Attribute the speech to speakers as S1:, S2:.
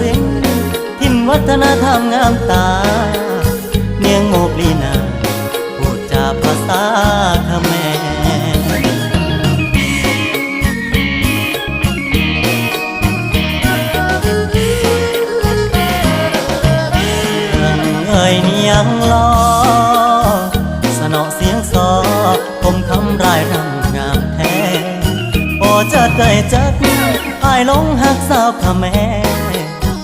S1: รินทร์ถิ่นวัฒนธรรมงามตาเนียงโมกลีนาพูดจาภาษาเขมรเอ่ยเนียงล้อสนอเสียงซอคมคำรายรำงามแท้โอ้จัดได้จัดอายลงหักสาวเขมร